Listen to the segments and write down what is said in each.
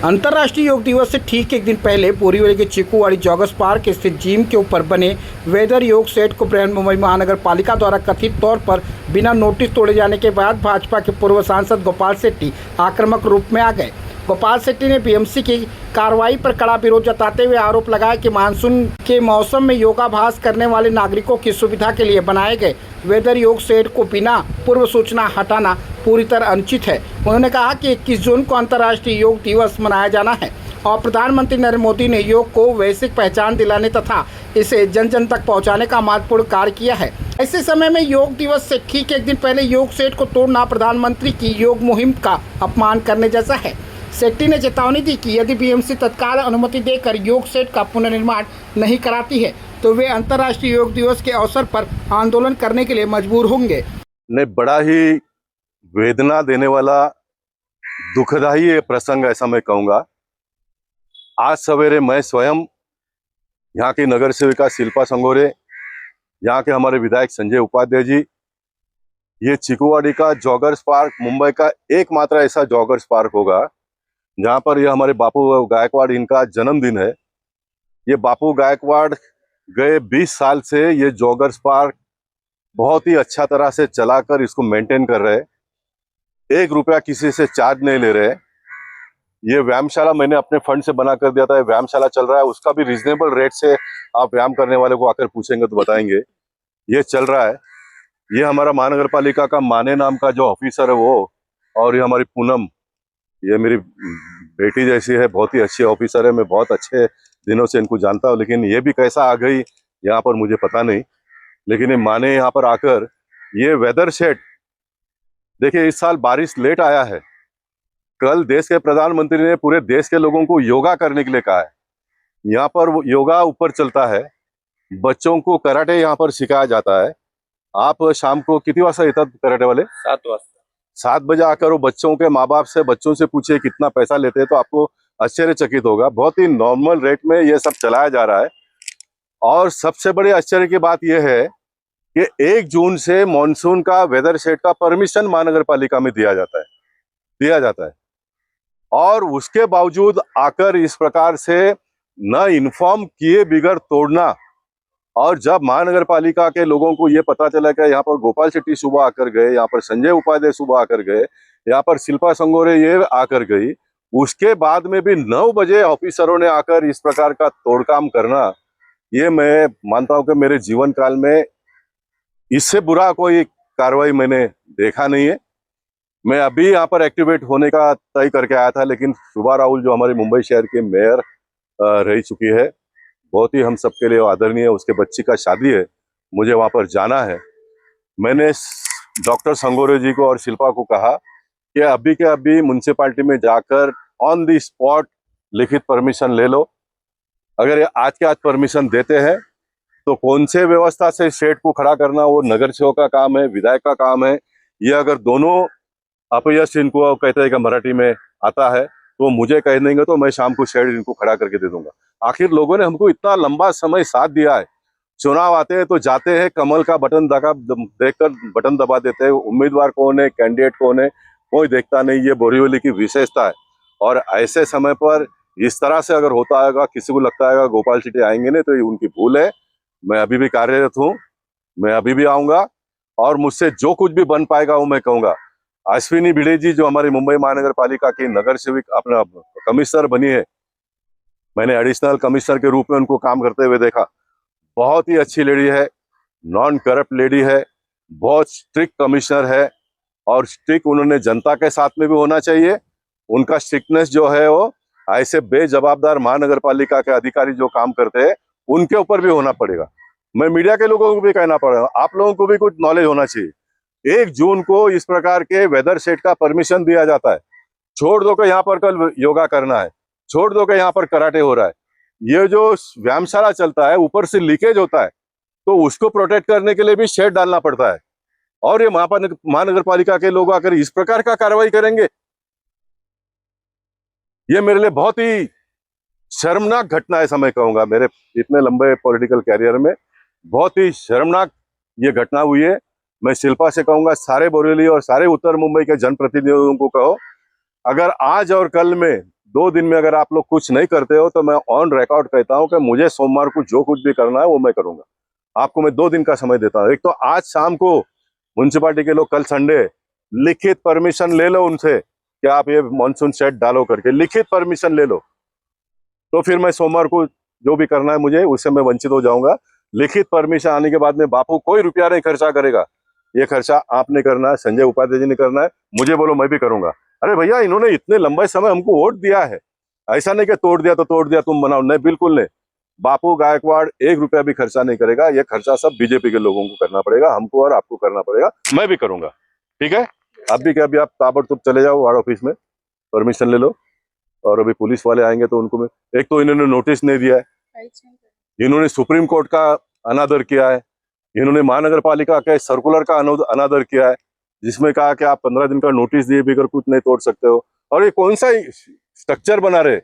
अंतर्राष्ट्रीय योग दिवस से ठीक एक दिन पहले बोरीवली के चिकूवाड़ी जॉगर्स पार्क स्थित जिम के ऊपर बने वेदर योग सेट को बृहन्मुंबई महानगर पालिका द्वारा कथित तौर पर बिना नोटिस तोड़े जाने के बाद भाजपा के पूर्व सांसद गोपाल शेट्टी आक्रामक रूप में आ गए। गोपाल शेट्टी ने बीएमसी की कार्रवाई पर कड़ा विरोध जताते हुए आरोप लगाया कि मानसून के मौसम में योगाभ्यास करने वाले नागरिकों की सुविधा के लिए बनाए गए वेदर योग सेट को बिना पूर्व सूचना हटाना पूरी तरह अनुचित है। उन्होंने कहा कि 21 जून को अंतर्राष्ट्रीय योग दिवस मनाया जाना है और प्रधानमंत्री नरेंद्र मोदी ने योग को वैश्विक पहचान दिलाने तथा इसे जन जन तक पहुंचाने का महत्वपूर्ण कार्य किया है। ऐसे समय में योग दिवस से ठीक एक दिन पहले योग सेट को तोड़ना प्रधानमंत्री की योग मुहिम का अपमान करने जैसा है। शेट्टी ने चेतावनी दी कि यदि बीएमसी तत्काल अनुमति देकर योग सेट का पुनर्निर्माण नहीं कराती है तो वे अंतर्राष्ट्रीय योग दिवस के अवसर पर आंदोलन करने के लिए मजबूर होंगे। ने बड़ा ही वेदना देने वाला दुखदाई ये प्रसंग ऐसा मैं कहूँगा। आज सवेरे मैं स्वयं यहाँ की नगर सेविका शिल्पा संगोरे, यहाँ के हमारे विधायक संजय उपाध्याय जी, ये चिकूवाड़ी का जॉगर्स पार्क मुंबई का एकमात्र ऐसा जॉगर्स पार्क होगा जहाँ पर ये हमारे बापू गायकवाड़ इनका जन्मदिन है। ये बापू गायकवाड़ गए 20 साल से ये जॉगर्स पार्क बहुत ही अच्छा तरह से चलाकर इसको मेंटेन कर रहे, 1 रुपया किसी से चार्ज नहीं ले रहे। ये व्यायामशाला मैंने अपने फंड से बना कर दिया था, व्यायामशाला चल रहा है, उसका भी रीजनेबल रेट से आप व्यायाम करने वाले को आकर पूछेंगे तो बताएंगे ये चल रहा है। ये हमारा महानगर पालिका का माने नाम का जो ऑफिसर है वो, और ये हमारी पूनम, ये मेरी बेटी जैसी है, बहुत ही अच्छी ऑफिसर है। मैं बहुत अच्छे दिनों से इनको जानता हूँ, लेकिन ये भी कैसा आ गई यहाँ पर मुझे पता नहीं। लेकिन ये माने यहाँ पर आकर ये वेदर शेड, देखिए इस साल बारिश लेट आया है। कल देश के प्रधानमंत्री ने पूरे देश के लोगों को योगा करने के लिए कहा है। यहाँ पर वो योगा ऊपर चलता है, बच्चों को कराटे यहाँ पर सिखाया जाता है। आप शाम को कितनी वाजता येतात कराटे वाले? 7 वाजता। 7 बजे आकर वो बच्चों के माँ बाप से बच्चों से पूछिए कितना पैसा लेते हैं तो आपको आश्चर्यचकित होगा। बहुत ही नॉर्मल रेट में ये सब चलाया जा रहा है। और सबसे बड़े आश्चर्य की बात यह है कि 1 जून से मॉनसून का वेदर शेड का परमिशन महानगर पालिका में दिया जाता है और उसके बावजूद आकर इस प्रकार से न इन्फॉर्म किए बिगर तोड़ना। और जब महानगर पालिका के लोगों को ये पता चला कि यहाँ पर गोपाल शेट्टी सुबह आकर गए, यहाँ पर संजय उपाध्याय सुबह आकर गए, यहाँ पर शिल्पा संगोरे ये आकर गई, उसके बाद में भी 9 बजे ऑफिसरों ने आकर इस प्रकार का तोड़काम करना, ये मैं मानता हूँ कि मेरे जीवन काल में इससे बुरा कोई कार्रवाई मैंने देखा नहीं है। मैं अभी यहाँ पर एक्टिवेट होने का तय करके आया था, लेकिन शुभा राहुल जो हमारे मुंबई शहर के मेयर रह चुकी है, बहुत ही हम सबके लिए आदरणीय है, उसके बच्ची का शादी है, मुझे वहाँ पर जाना है। मैंने डॉक्टर संगोरे जी को और शिल्पा को कहा कि अभी के अभी म्यूनसिपालिटी में जाकर ऑन द स्पॉट लिखित परमिशन ले लो। अगर ये आज के आज परमिशन देते हैं तो कौन से व्यवस्था से शेड को खड़ा करना वो नगर सेवक का काम है, विधायक का काम है। ये अगर दोनों अपयश इनको कहते हैं कि मराठी में आता है तो मुझे कह देंगे तो मैं शाम को शेड इनको खड़ा करके दे दूंगा। आखिर लोगों ने हमको इतना लंबा समय साथ दिया है। चुनाव आते हैं तो जाते हैं, कमल का बटन देखकर बटन दबा देते हैं। उम्मीदवार कौन है, कैंडिडेट कौन है, कोई देखता नहीं। ये बोरीवली की विशेषता है। और ऐसे समय पर इस तरह से अगर होता है, किसी को लगता है गोपाल शेट्टी आएंगे नहीं, तो ये उनकी भूल है। मैं अभी भी कार्यरत हूँ, मैं अभी भी आऊंगा और मुझसे जो कुछ भी बन पाएगा वो मैं कहूँगा। अश्विनी भिड़े जी जो हमारी मुंबई महानगर पालिका की नगर सेविक अपना कमिश्नर बनी है, मैंने एडिशनल कमिश्नर के रूप में उनको काम करते हुए देखा। बहुत ही अच्छी लेडी है, नॉन करप्ट लेडी है, बहुत स्ट्रिक्ट कमिश्नर है और स्ट्रिक्ट उन्होंने जनता के साथ में भी होना चाहिए। उनका स्ट्रिक्टनेस जो है वो ऐसे बेजवाबदार महानगर पालिका के अधिकारी जो काम करते हैं उनके ऊपर भी होना पड़ेगा। मैं मीडिया के लोगों को भी कहना पड़ेगा, आप लोगों को भी कुछ नॉलेज होना चाहिए। 1 जून को इस प्रकार के वेदर सेट का परमिशन दिया जाता है, छोड़ दो कि यहाँ पर कल योगा करना है, छोड़ दो कि यहाँ पर कराटे हो रहा है। ये जो व्यायामशाला चलता है ऊपर से लीकेज होता है तो उसको प्रोटेक्ट करने के लिए भी शेड डालना पड़ता है। और ये महानगर पालिका के लोग आकर इस प्रकार का कार्रवाई करेंगे, ये मेरे लिए बहुत ही शर्मनाक घटना है। मैं कहूंगा मेरे इतने लंबे पॉलिटिकल कैरियर में बहुत ही शर्मनाक ये घटना हुई है। मैं शिल्पा से कहूंगा, सारे बोरीवली और सारे उत्तर मुंबई के जनप्रतिनिधियों को कहो, अगर आज और कल में 2 दिन में अगर आप लोग कुछ नहीं करते हो तो मैं ऑन रिकॉर्ड कहता हूं कि मुझे सोमवार को जो कुछ भी करना है वो मैं करूंगा। आपको मैं 2 दिन का समय देता हूं। एक तो आज शाम को म्युनिसिपालिटी के लोग, कल संडे, लिखित परमिशन ले लो उनसे कि आप ये मानसून शेड डालो करके, लिखित परमिशन ले लो। तो फिर मैं सोमवार को जो भी करना है मुझे, उससे मैं वंचित हो जाऊंगा। लिखित परमिशन आने के बाद में बापू कोई रुपया नहीं खर्चा करेगा। ये खर्चा आपने करना है, संजय उपाध्याय जी ने करना है। मुझे बोलो, मैं भी करूंगा। अरे भैया, इन्होंने इतने लंबे समय हमको वोट दिया है, ऐसा नहीं कि तोड़ दिया तो तोड़ दिया तुम बनाओ, नहीं, बिल्कुल नहीं। बापू गायकवाड़ 1 रुपया भी खर्चा नहीं करेगा। ये खर्चा सब बीजेपी के लोगों को करना पड़ेगा, हमको और आपको करना पड़ेगा। मैं भी करूंगा, ठीक है। अभी के अभी आप ताबड़तोड़ चले जाओ वार्ड ऑफिस में, परमिशन ले लो। और अभी पुलिस वाले आएंगे तो उनको मैं, एक तो इन्होंने नोटिस नहीं दिया है, इन्होंने सुप्रीम कोर्ट का अनादर किया है, इन्होंने महानगर पालिका के सर्कुलर का अनादर किया है, जिसमें कहा कि आप 15 दिन का नोटिस दिए बगैर कुछ नहीं तोड़ सकते हो। और ये कौन सा स्ट्रक्चर बना रहे,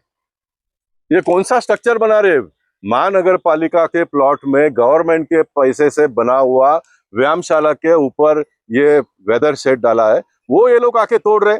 ये कौन सा स्ट्रक्चर बना रहे? महानगर पालिका के प्लॉट में गवर्नमेंट के पैसे से बना हुआ व्यायामशाला के ऊपर ये वेदर शेड डाला है, वो ये लोग आके तोड़ रहे।